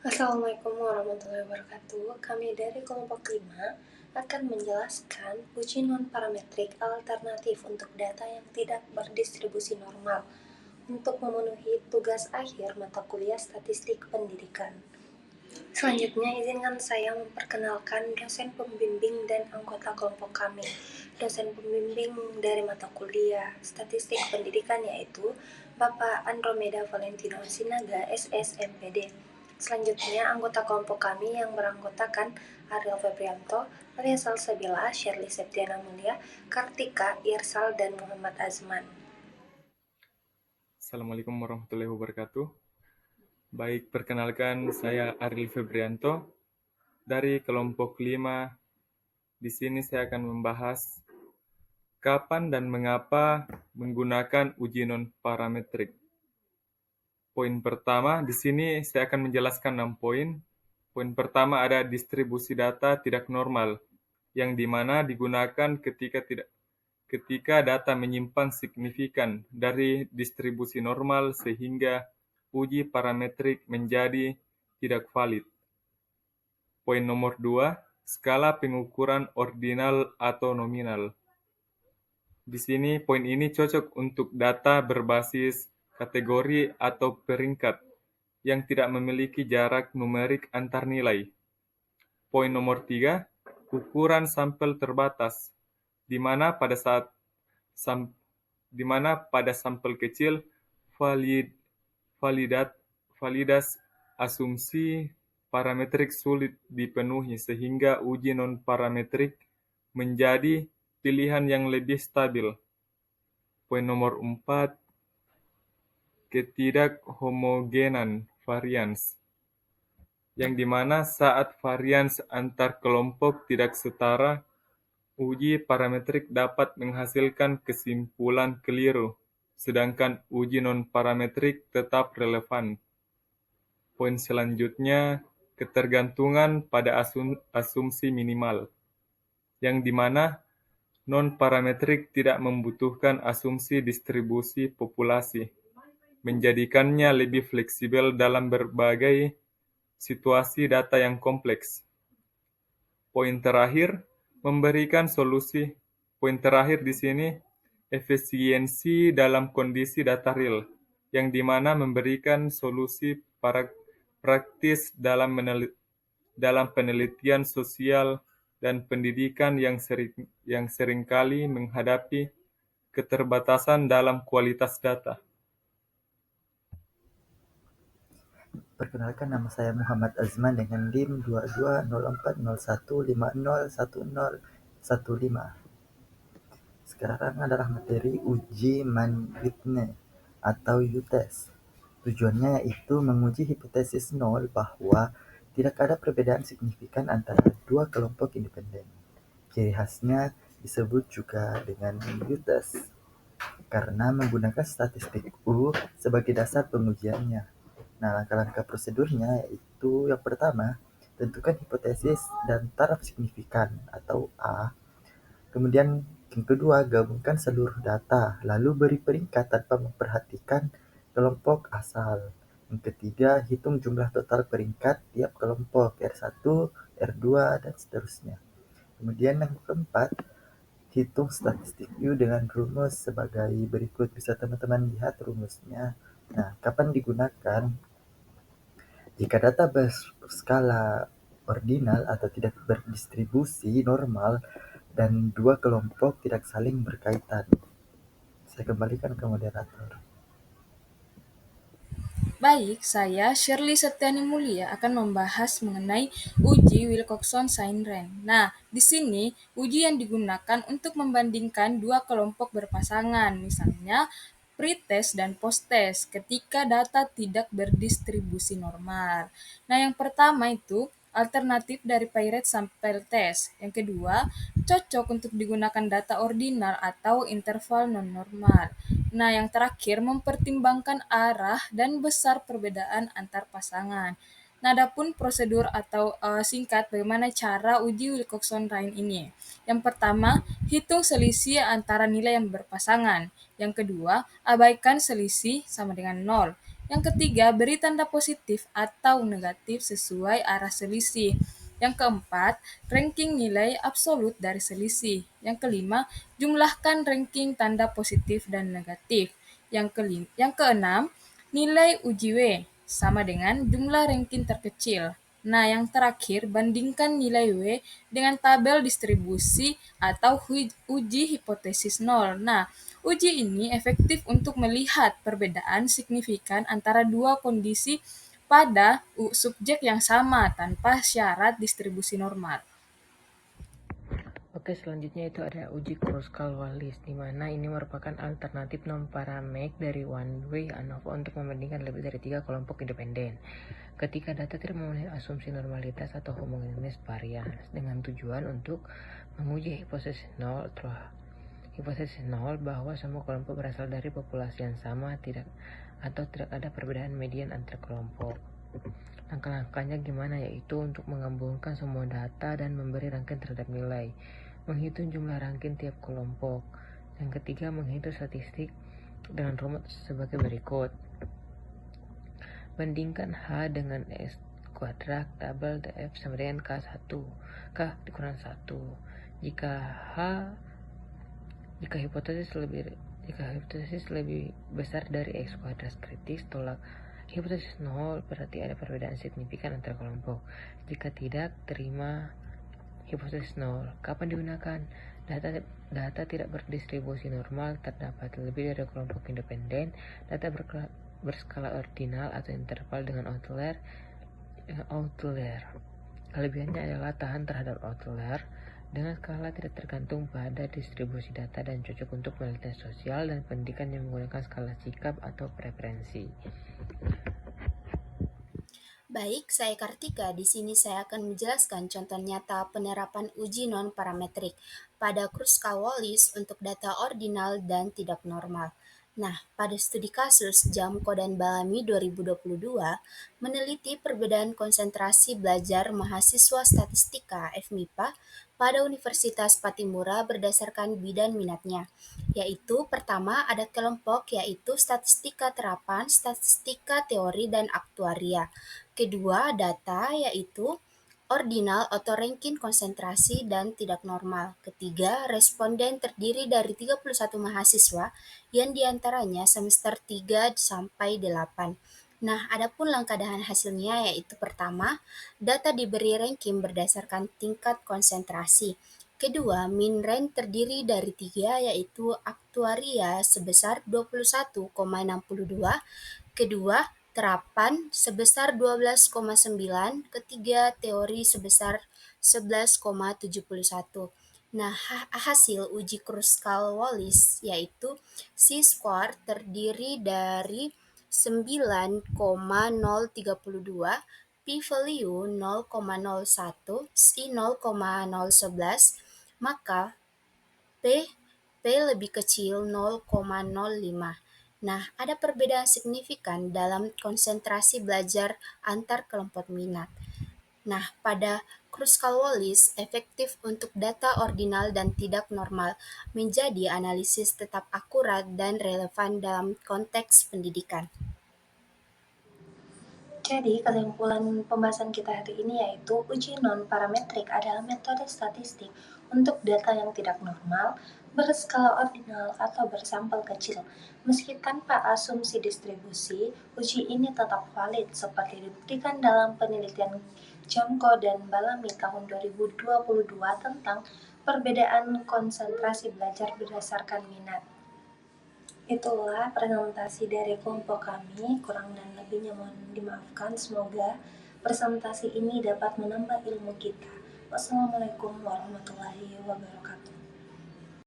Assalamualaikum warahmatullahi wabarakatuh. Kami dari kelompok 5 akan menjelaskan uji non-parametrik alternatif untuk data yang tidak berdistribusi normal untuk memenuhi tugas akhir mata kuliah statistik pendidikan. Selanjutnya, izinkan saya memperkenalkan dosen pembimbing dan anggota kelompok kami. Dosen pembimbing dari mata kuliah statistik pendidikan yaitu Bapak Andromeda Valentino Sinaga, SSMPD. Selanjutnya, anggota kelompok kami yang beranggotakan Ariel Febrianto, Lia Salsabila, Shirley Septiana Mulia, Kartika, Irsal, dan Muhammad Azman. Assalamualaikum warahmatullahi wabarakatuh. Baik, perkenalkan saya Ariel Febrianto dari kelompok 5. Di sini saya akan membahas kapan dan mengapa menggunakan uji non-parametrik. Poin pertama, di sini saya akan menjelaskan 6 poin. Poin pertama ada distribusi data tidak normal, yang dimana digunakan ketika data menyimpang signifikan dari distribusi normal sehingga uji parametrik menjadi tidak valid. Poin nomor 2, skala pengukuran ordinal atau nominal. Di sini poin ini cocok untuk data berbasis kategori atau peringkat yang tidak memiliki jarak numerik antar nilai. Poin nomor 3, ukuran sampel terbatas, di mana pada sampel kecil validas asumsi parametrik sulit dipenuhi sehingga uji non-parametrik menjadi pilihan yang lebih stabil. Poin nomor 4, ketidakhomogenan varians, yang dimana saat varians antar kelompok tidak setara, uji parametrik dapat menghasilkan kesimpulan keliru, sedangkan uji non-parametrik tetap relevan. Poin selanjutnya, ketergantungan pada asumsi minimal, yang dimana non-parametrik tidak membutuhkan asumsi distribusi populasi, menjadikannya lebih fleksibel dalam berbagai situasi data yang kompleks. Poin terakhir, memberikan solusi. Poin terakhir di sini, efisiensi dalam kondisi data real, yang dimana memberikan solusi praktis dalam penelitian sosial dan pendidikan yang seringkali menghadapi keterbatasan dalam kualitas data. Perkenalkan, nama saya Muhammad Azman dengan NIM 22040150101015. Sekarang adalah materi uji Mann-Whitney atau U-test. Tujuannya yaitu menguji hipotesis nol bahwa tidak ada perbedaan signifikan antara dua kelompok independen. Ciri khasnya disebut juga dengan U-test karena menggunakan statistik U sebagai dasar pengujiannya. Nah, langkah-langkah prosedurnya yaitu yang pertama, tentukan hipotesis dan taraf signifikan atau A. Kemudian yang kedua, gabungkan seluruh data, lalu beri peringkat tanpa memperhatikan kelompok asal. Yang ketiga, hitung jumlah total peringkat tiap kelompok R1, R2, dan seterusnya. Kemudian yang keempat, hitung statistik U dengan rumus sebagai berikut. Bisa teman-teman lihat rumusnya. Nah, kapan digunakan? Jika data berskala ordinal atau tidak berdistribusi normal dan dua kelompok tidak saling berkaitan. Saya kembalikan ke moderator. Baik, saya Shirley Septiani Mulia akan membahas mengenai uji Wilcoxon-Sainren. Nah, di sini uji yang digunakan untuk membandingkan dua kelompok berpasangan, misalnya pre-test dan post-test ketika data tidak berdistribusi normal. Nah, yang pertama itu alternatif dari Pirate Sample Test. Yang kedua, cocok untuk digunakan data ordinal atau interval non-normal. Nah, yang terakhir mempertimbangkan arah dan besar perbedaan antar pasangan. Nah, adapun prosedur atau singkat bagaimana cara uji Wilcoxon-Ryan ini. Yang pertama, hitung selisih antara nilai yang berpasangan. Yang kedua, abaikan selisih sama dengan 0. Yang ketiga, beri tanda positif atau negatif sesuai arah selisih. Yang keempat, ranking nilai absolut dari selisih. Yang kelima, jumlahkan ranking tanda positif dan negatif. Yang keenam, nilai uji W sama dengan jumlah ranking terkecil. Nah, yang terakhir, bandingkan nilai W dengan tabel distribusi atau uji hipotesis nol. Nah, uji ini efektif untuk melihat perbedaan signifikan antara dua kondisi pada subjek yang sama tanpa syarat distribusi normal. Oke, selanjutnya itu ada uji Kruskal-Wallis, di mana ini merupakan alternatif non-parametric dari one-way ANOVA untuk membandingkan lebih dari 3 kelompok independen. Ketika data tidak memenuhi asumsi normalitas atau homogeneous varians, dengan tujuan untuk menguji hipotesis nol bahwa semua kelompok berasal dari populasi yang sama tidak ada perbedaan median antar kelompok. Langkah-langkahnya gimana, yaitu untuk menggabungkan semua data dan memberi rangkaian terhadap nilai, menghitung jumlah rangkaian tiap kelompok. Yang ketiga, menghitung statistik dengan rumus sebagai berikut. Bandingkan H dengan S kuadrat tabel df sama dengan K dikurang 1. Jika hipotesis lebih besar dari X kuadrat kritis, tolak hipotesis 0, berarti ada perbedaan signifikan antar kelompok. Jika tidak, terima hipotesis 0. Kapan digunakan? Data tidak berdistribusi normal, terdapat lebih dari kelompok independen, data berskala ordinal atau interval dengan outlier. Kelebihannya adalah tahan terhadap outlier, dengan skala tidak tergantung pada distribusi data dan cocok untuk penelitian sosial dan pendidikan yang menggunakan skala sikap atau preferensi. Baik, saya Kartika. Di sini saya akan menjelaskan contoh nyata penerapan uji non-parametrik pada Kruskal-Wallis untuk data ordinal dan tidak normal. Nah, pada studi kasus Jamko dan Bellamy 2022 meneliti perbedaan konsentrasi belajar mahasiswa statistika FMIPA pada Universitas Patimura berdasarkan bidang minatnya, yaitu pertama ada kelompok yaitu statistika terapan, statistika teori, dan aktuaria. Kedua, data yaitu ordinal atau ranking konsentrasi dan tidak normal. Ketiga, responden terdiri dari 31 mahasiswa yang diantaranya semester 3 sampai 8. Nah, adapun langkah dan hasilnya yaitu pertama, data diberi ranking berdasarkan tingkat konsentrasi. Kedua, min rank terdiri dari 3 yaitu aktuaria sebesar 21,62. Kedua, terapan sebesar 12,9, ketiga teori sebesar 11,71. Nah, hasil uji Kruskal-Wallis yaitu C-square terdiri dari 9,032, p-value 0,01, C 0,011, maka P lebih kecil 0,05. Nah, ada perbedaan signifikan dalam konsentrasi belajar antar kelompok minat. Nah, pada Kruskal-Wallis efektif untuk data ordinal dan tidak normal, menjadi analisis tetap akurat dan relevan dalam konteks pendidikan. Jadi, kesimpulan pembahasan kita hari ini yaitu uji non-parametrik adalah metode statistik untuk data yang tidak normal, berskala ordinal atau bersampel kecil. Meski tanpa asumsi distribusi, uji ini tetap valid seperti dibuktikan dalam penelitian Jamko dan Bellamy tahun 2022 tentang perbedaan konsentrasi belajar berdasarkan minat. Itulah presentasi dari kelompok kami, kurang dan lebihnya mohon dimaafkan. Semoga presentasi ini dapat menambah ilmu kita. Wassalamualaikum warahmatullahi wabarakatuh.